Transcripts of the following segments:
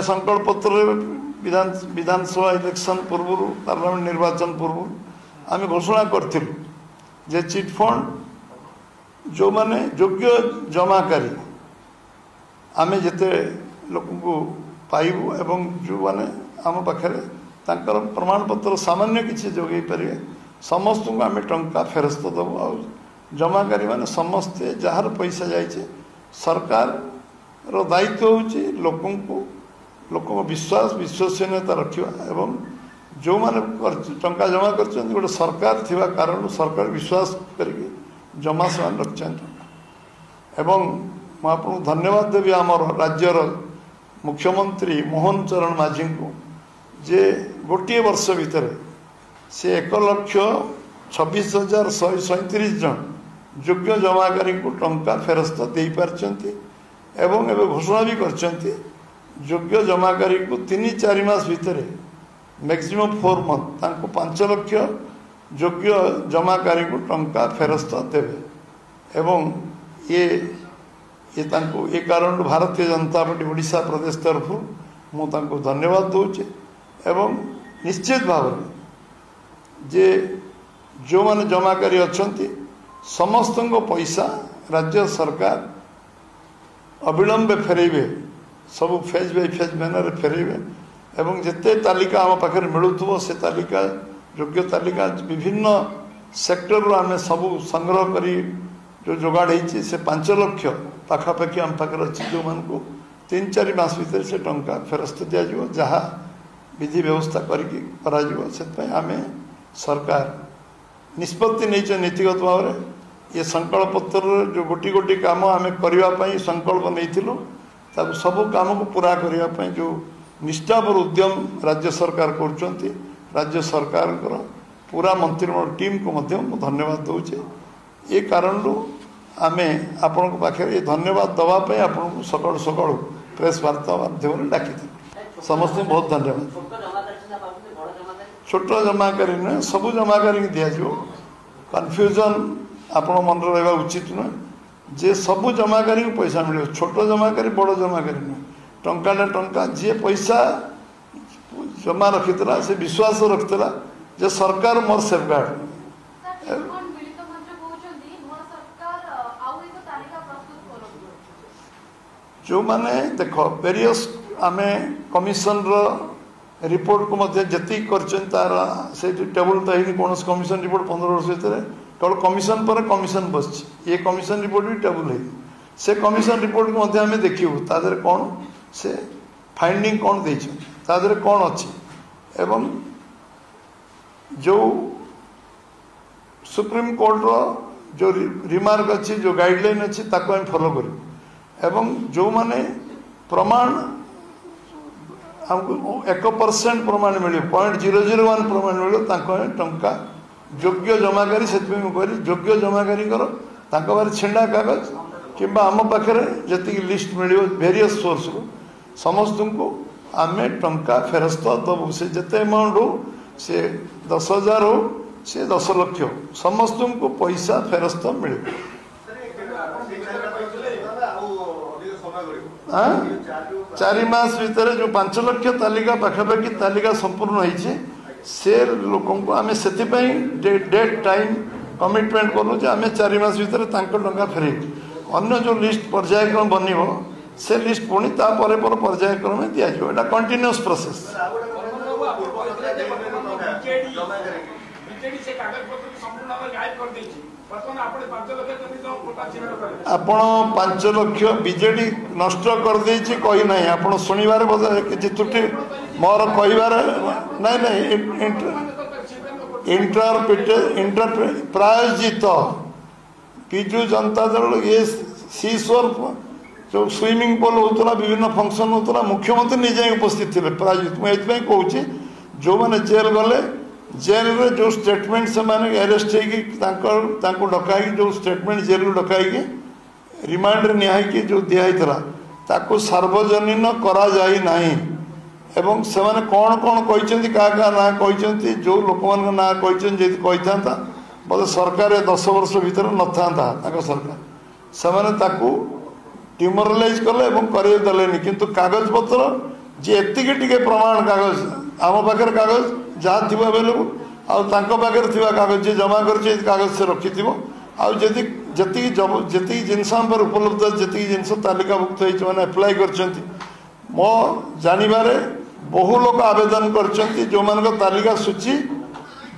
संकल्प पत्र विधानसभा इलेक्शन पूर्व पार्लियामेंट निर्वाचन पूर्व आम घोषणा करूँ जे चिटफंड जो माने योग्य जमाकारी आम जिते लोक पाइबू एवं जो माने आम पाखे प्रमाण पत्र सामान्य किसी जोगे पारे समस्त को आम टंका फेरस्त दबू आ जमाकारी माने समस्ते जार पैसा जाइए सरकार रो दायित्व होची लोक विश्वास विश्वसनीयता रखा एवं जो माने टंका जमा कर गोटे सरकार थिबा कारण सरकार विश्वास करके जमा से रखिए एवं मुझे धन्यवाद देवी आमर राज्यर मुख्यमंत्री मोहन चरण माझी को जे गोटे वर्ष भितर से 1,26,137 जन योग्य जमाकारी को टंका फेरस्त दे पारछंती एवं एवं घोषणा भी करछंती योग्य जमाकारी को 3-4 मास भितर मैक्सिमम 4 मंथ तांको 5 लाख योग्य जमाकारी को टंका फेरस्त देवे एवं ये तांको ए कारण भारतीय जनता पार्टी ओडिशा प्रदेश तरफ मुझे धन्यवाद दूचे एवं निश्चित भाव जे जो माने जमाकारी अच्छंती समस्त पैसा राज्य सरकार अविलंबे फेरेबे सब फेज बाय फेज मैनर फेरेबे एवं जिते तालिका आम पाखे मिलूथो से तालिका योग्य तालिका विभिन्न सेक्टर आम सब संग्रह करी जो जोगाड़ होती से 5 लाख पाखापाखि आम पाखे अच्छी जो मान को 3-4 मास भीतर से टंका फेरस्त दिज्व जहाँ विधि व्यवस्था करें सरकार निष्पत्ति नहीं नीतिगत भाव में ये संकल्प पत्र जो गोटी गोटी काम आम करने संकल्प नहीं सब काम को पूरा करने जो निष्ठापर उद्यम राज्य सरकार कर राज्य सरकार पूरा मंत्रिमंडल टीम को धन्यवाद दूचे ये कारण आम आपण पाखे ये धन्यवाद दवाई आपन को सकाल सकाल प्रेस वार्ता माध्यम डाकी समस्त बहुत धन्यवाद छोट जमाकारी नुहे सबू जमाकारी दिज्व कन्फ्यूजन आपण मन रहा उचित नुहे जे सबू जमाकारी को पैसा मिले छोट जमाकारी बड़ जमाकारी नुहे टंका टंका जी पैसा जमा रखीला से विश्वास रखीला जे सरकार मोर सेफगार्ड जो माने देख वेरियस आम कमिशन रिपोर्ट को जी कर से टेबुल तो है कौन कमिशन रिपोर्ट 15 वर्ष भितर केवल कमिशन पर कमिशन बस ये कमिशन रिपोर्ट भी टेबुल है से कमिशन रिपोर्ट को आम देखू तादर कौन से फाइंडिंग कौन देर कौन अच्छी एवं जो सुप्रीम कोर्ट रो जो रिमार्क अच्छी जो गाइडलाइन अच्छी ताको हम फॉलो करूँ एवं जो माने प्रमाण हमको 1% प्रमाण मिले 0.001 प्रमाण मिले टंका योग्य जमाकारी से योग्य जमाकारी बारे छेड़ा कागज कि आम पाखे जी लिस्ट मिले वेरियस सोर्स को समस्त को आम टंका फेरस्त दबू से जिते अमाउंट हो से 10,000 हो से 10 लाख समस्त को पैसा फेरस्त मिले 4 मास भितर जो 5 लाख तालिका पाखापाखि तालिका संपूर्ण होती से लोक आम से डेट टाइम कमिटमेंट करूँ आम 4 मास भितर टंका फेरे अन्य जो लिस्ट पर्यायक्रम बन से लिस्ट पुणी पर्यायक्रम दिज्व एटा कंटिन्यूअस प्रोसेस आपण 5 लाख बीजेडी नष्ट कर देछि कही नहीं आपण सुनिबार किसी त्रुटि मोर कहिबार नहीं इंटर प्रायोजित विजु जनता दल ये सीश्वर जो स्विमिंग पूल होता विभिन्न फंक्शन होता मुख्यमंत्री निजे उपस्थित थे प्रायोजित मुझे कहूँ जो मैंने जेल गले जेल रे जो स्टेटमेंट से माने अरेस्ट हो डकाई जो स्टेटमेंट जेल डकाई रिमांड निहाई जो दिखाई ताको सार्वजनीन करा जाई नहीं एवं से माने कौन कौन कहते क्या ना कहते जो लोक मान ना कहते था बोले सरकार 10 वर्ष भीतर न था सरकार से डिमोरालाइज कले और करदेलेनि किंतु कागज पत्र जे एतिकी टिके प्रमाण कागज आम पाखे कागज जहाँ थी अवेलेबल आखिर थी कागज जी जमा कर कागज से रखि जी जिनस उपलब्ध जी जिनस तालिकाभुक्त होने एप्लाय कर मो जानवे बहु लोग आवेदन कर जो मान तालिका सूची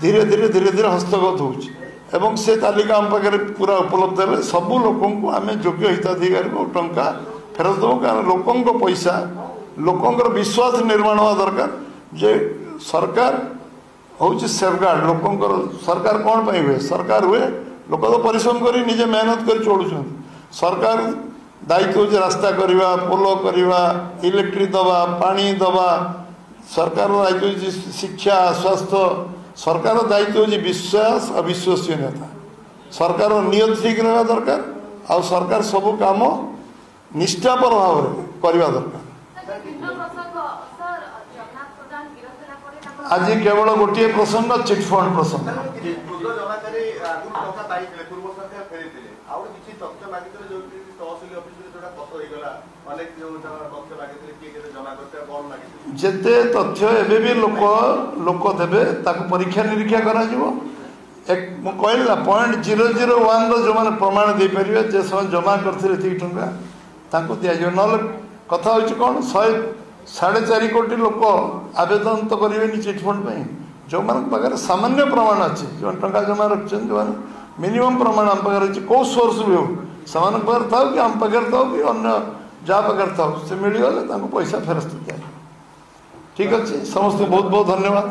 धीरे धीरे धीरे धीरे हस्तगत हो से तालिका आम पाखे पूरा उपलब्ध है सबू लोक आम योग्य हिताधिकारी को टंका फेरत देव कारण लोकों पैसा लोकों विश्वास निर्माण हवा दरकार जे सरकार हूँ सेफगार्ड लोकों सरकार कौन पर हुए सरकार हुए लोक तो परिश्रम कर निजे मेहनत कर चलुं सरकार दायित्व हो रास्ता करवा पोल करवा इलेक्ट्रिक दवा पानी दवा सरकार दायित्व हो शिक्षा स्वास्थ्य सरकार दायित्व हो विश्वास अविश्वसनीयता सरकार नियत ठीक रहा दरकार आ सरकार सब काम निष्ठापर भाव में करवा दरकार आज केवल गोटे प्रसंग चिटफंड प्रसंग जेते तथ्य एबे भी लोक देवे ताको परीक्षा निरीक्षा करा जिवो एक मु कहला 0.001 जो माने प्रमाण दे परिवे जे समय जमा करथिले ती टंका ताको दिया जो नल कथा होची कोन 4.5 कोटी लोक आवेदन तो करेंगे चिटफंड पर जो मान पाखे सामान्य प्रमाण अच्छे जो टंका जमा रखते जो मिनिमम प्रमाण आम पाखे अच्छे कौ सोर्स भी हो पाखे था कि आम पाखे था कि अन्य जहाँ पाखे था से मिलगले पैसा फेरस्त दिया ठीक अच्छे समस्त बहुत बहुत धन्यवाद।